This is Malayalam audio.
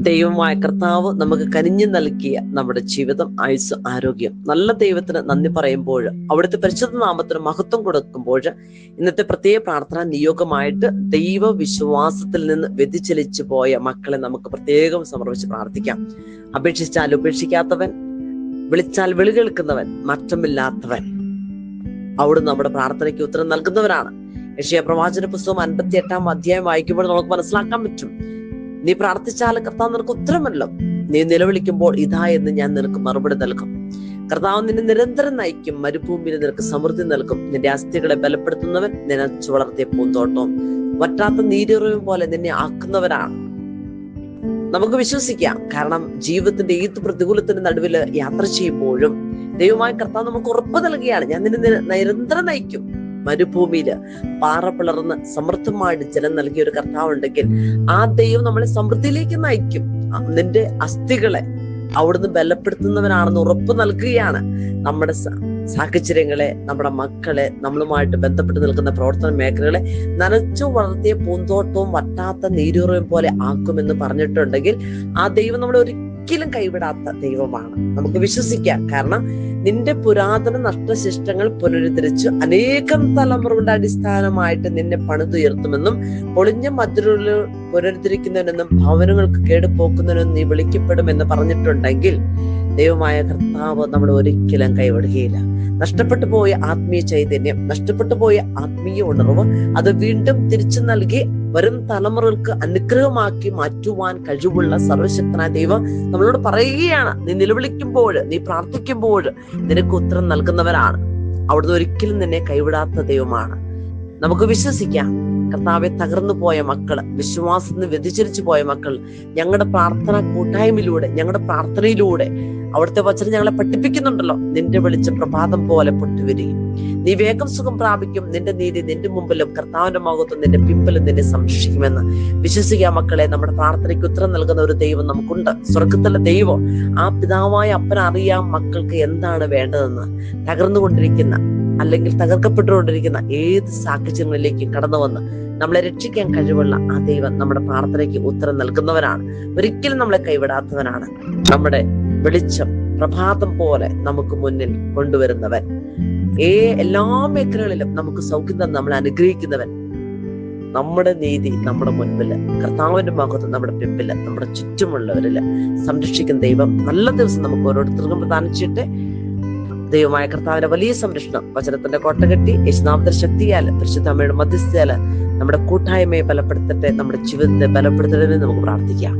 ദൈവമായ കർത്താവ് നമുക്ക് കനിഞ്ഞു നൽകിയ നമ്മുടെ ജീവിതം, ആയുസ്, ആരോഗ്യം, നല്ല ദൈവത്തിന് നന്ദി പറയുമ്പോൾ, അവിടുത്തെ പരിശുദ്ധ നാമത്തിന് മഹത്വം കൊടുക്കുമ്പോൾ, ഇന്നത്തെ പ്രത്യേക പ്രാർത്ഥന നിയോഗമായിട്ട് ദൈവ വിശ്വാസത്തിൽ നിന്ന് വ്യതിചലിച്ചു പോയ മക്കളെ നമുക്ക് പ്രത്യേകം സമർപ്പിച്ച് പ്രാർത്ഥിക്കാം. അപേക്ഷിച്ചാൽ ഉപേക്ഷിക്കാത്തവൻ, വിളിച്ചാൽ വിളി കേൾക്കുന്നവൻ, മാറ്റമില്ലാത്തവൻ, അവിടുന്ന് നമ്മുടെ പ്രാർത്ഥനയ്ക്ക് ഉത്തരം നൽകുന്നവരാണ്. യെശയ്യാ പ്രവാചന പുസ്തകം 58-ാം അധ്യായം വായിക്കുമ്പോൾ നമുക്ക് മനസ്സിലാക്കാൻ പറ്റും, നീ പ്രാർത്ഥിച്ചാൽ കർത്താവ് നിനക്ക് ഉത്തരമല്ലോ, നീ നിലവിളിക്കുമ്പോൾ ഇതാ എന്ന് ഞാൻ നിനക്ക് മറുപടി നൽകും. കർത്താവ് നിന്നെ നിരന്തരം നയിക്കും, മരുഭൂമിയിൽ നിനക്ക് സമൃദ്ധി നൽകും. നിന്റെ അസ്ഥികളെ ബലപ്പെടുത്തുന്നവൻ നനച്ചു വളർത്തിയ പൂന്തോട്ടവും വറ്റാത്ത നീരുറവും പോലെ നിന്നെ ആക്കുന്നവരാണ്. നമുക്ക് വിശ്വസിക്കാം, കാരണം ജീവിതത്തിന്റെ ഏത് പ്രതികൂലത്തിന്റെ നടുവിൽ യാത്ര ചെയ്യുമ്പോഴും ദൈവമായ കർത്താവ് നമുക്ക് ഉറപ്പ് നൽകുകയാണ്, ഞാൻ നിന്നെ നിരന്തരം നയിക്കും. മരുഭൂമിയില് പാറ പിളർന്ന് സമൃദ്ധമായിട്ട് ജലം നൽകിയ ഒരു കർത്താവ് ഉണ്ടെങ്കിൽ ആ ദൈവം നമ്മളെ സമൃദ്ധിയിലേക്ക് നയിക്കും. നിന്റെ അസ്ഥികളെ അവിടുന്ന് ബലപ്പെടുത്തുന്നവനാണെന്ന് ഉറപ്പ് നൽകുകയാണ്. നമ്മുടെ സാഹചര്യങ്ങളെ, നമ്മുടെ മക്കളെ, നമ്മളുമായിട്ട് ബന്ധപ്പെട്ട് നിൽക്കുന്ന പ്രവർത്തന മേഖലകളെ നനച്ചു വളർത്തിയ പൂന്തോട്ടവും വറ്റാത്ത നീരുറവും പോലെ ആക്കുമെന്ന് പറഞ്ഞിട്ടുണ്ടെങ്കിൽ ആ ദൈവം നമ്മളെ ഒരിക്കലും കൈവിടാത്ത ദൈവമാണ്. നമുക്ക് വിശ്വസിക്കാം, കാരണം നിന്റെ പുരാതന നഷ്ടശിഷ്ടങ്ങൾ പുനരുദ്ധരിച്ച് അനേകം തലമുറകളുടെ അടിസ്ഥാനമായിട്ട് നിന്നെ പണിതുയർത്തുമെന്നും പൊളിഞ്ഞ മതിലുകൾ പുനരുദ്ധരിക്കുന്നവനെന്നും ഭവനങ്ങൾക്ക് കേടുപോക്കുന്നവനെന്നും നീ വിളിക്കപ്പെടുമെന്ന് പറഞ്ഞിട്ടുണ്ടെങ്കിൽ ദൈവമായ കർത്താവ് നമ്മളെ ഒരിക്കലും കൈവിടുകയില്ല. നഷ്ടപ്പെട്ടു പോയ ആത്മീയ ചൈതന്യം, നഷ്ടപ്പെട്ടു പോയ ആത്മീയ ഉണർവ് അത് വീണ്ടും തിരിച്ചു നൽകി വരും തലമുറകൾക്ക് അനുഗ്രഹമാക്കി മാറ്റുവാൻ കഴിവുള്ള സർവശക്തനായ ദൈവം നമ്മളോട് പറയുകയാണ്, നീ നിലവിളിക്കുമ്പോൾ, നീ പ്രാർത്ഥിക്കുമ്പോൾ നിനക്ക് ഉത്തരം നൽകുന്നവരാണ്. അവിടുന്ന് ഒരിക്കലും നിന്നെ കൈവിടാത്ത ദൈവമാണ്. നമുക്ക് വിശ്വസിക്കാം, കർത്താവെ തകർന്നു പോയ മക്കള്, വിശ്വാസത്തിന് വ്യതിചലിച്ചു പോയ മക്കൾ ഞങ്ങളുടെ പ്രാർത്ഥന കൂട്ടായ്മയിലൂടെ, ഞങ്ങളുടെ പ്രാർത്ഥനയിലൂടെ അവിടുത്തെ വചനം ഞങ്ങളെ പഠിപ്പിക്കുന്നുണ്ടല്ലോ, നിന്റെ വെളിച്ചം പ്രഭാതം പോലെ പൊട്ടിവരികയും നീ വേഗം സുഖം പ്രാപിക്കും, നിന്റെ നീതി നിന്റെ മുമ്പിലും കർത്താവിന്റെ മുഖത്തും നിന്റെ പിമ്പിലും നിന്നെ സംരക്ഷിക്കുമെന്ന് വിശ്വസിക്കുക. മക്കളെ, നമ്മുടെ പ്രാർത്ഥനയ്ക്ക് ഉത്തരം നൽകുന്ന ഒരു ദൈവം നമുക്കുണ്ട്, സ്വർഗത്തിലെ ദൈവം. ആ പിതാവായ അപ്പനറിയാം മക്കൾക്ക് എന്താണ് വേണ്ടതെന്ന്. തകർന്നുകൊണ്ടിരിക്കുന്ന അല്ലെങ്കിൽ തകർക്കപ്പെട്ടുകൊണ്ടിരിക്കുന്ന ഏത് സാഹചര്യങ്ങളിലേക്കും കടന്നു വന്ന് നമ്മളെ രക്ഷിക്കാൻ കഴിവുള്ള ആ ദൈവം നമ്മുടെ പ്രാർത്ഥനയ്ക്ക് ഉത്തരം നൽകുന്നവനാണ്. ഒരിക്കലും നമ്മളെ കൈവിടാത്തവനാണ്. നമ്മുടെ വെളിച്ചം പ്രഭാതം പോലെ നമുക്ക് മുന്നിൽ കൊണ്ടുവരുന്നവൻ, എല്ലാ മേഖലകളിലും നമുക്ക് സൗഖ്യം തന്നെ നമ്മളെ അനുഗ്രഹിക്കുന്നവൻ, നമ്മുടെ നീതി നമ്മുടെ മുൻപില്, കർത്താവിന്റെ മഹത്വം നമ്മുടെ പിമ്പില്, നമ്മുടെ ചുറ്റുമുള്ളവരില് സംരക്ഷിക്കുന്ന ദൈവം നല്ല ദിവസം നമുക്ക് ഓരോരുത്തർക്കും പ്രദാനം ചെയ്യട്ടെ. ദൈവമായ കർത്താവിന്റെ വലിയ സംരക്ഷണം വചനത്തിന്റെ കോട്ട കെട്ടി യേശുനാമത്തിന്റെ ശക്തിയാല് പരിശുദ്ധ അമ്മയുടെ മധ്യസ്ഥയാല് നമ്മുടെ കൂട്ടായ്മയെ ബലപ്പെടുത്തട്ടെ, നമ്മുടെ ജീവിതത്തെ ബലപ്പെടുത്തട്ടെ നമുക്ക് പ്രാർത്ഥിക്കാം.